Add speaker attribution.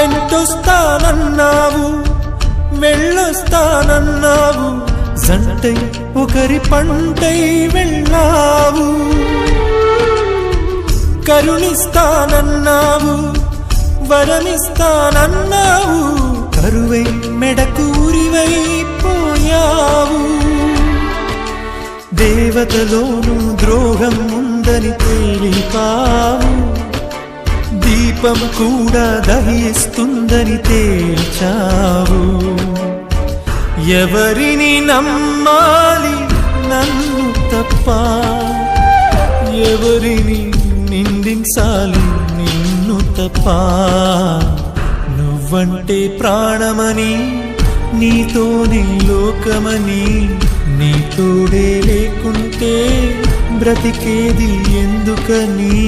Speaker 1: వెంటొస్తానన్నావు వెళ్ళొస్తానన్నావు, జంటై ఒకరి పంటై వెళ్ళావు. కరుణిస్తానన్నావు వరమిస్తానన్నావు, కరువై మెడకూరివై పోయావు. దేవతలోనూ ద్రోహం ఉందని తేలిపావు, దీపం కూడా దహిస్తుందని తేల్చావు. ఎవరిని నమ్మాలి నన్ను తప్ప, ఎవరిని నిందించాలి నిన్ను తప్ప. నువ్వంటే ప్రాణమని, నీతోనే లోకమని, నీ తోడే లేకుంటే బ్రతికేది ఎందుకని.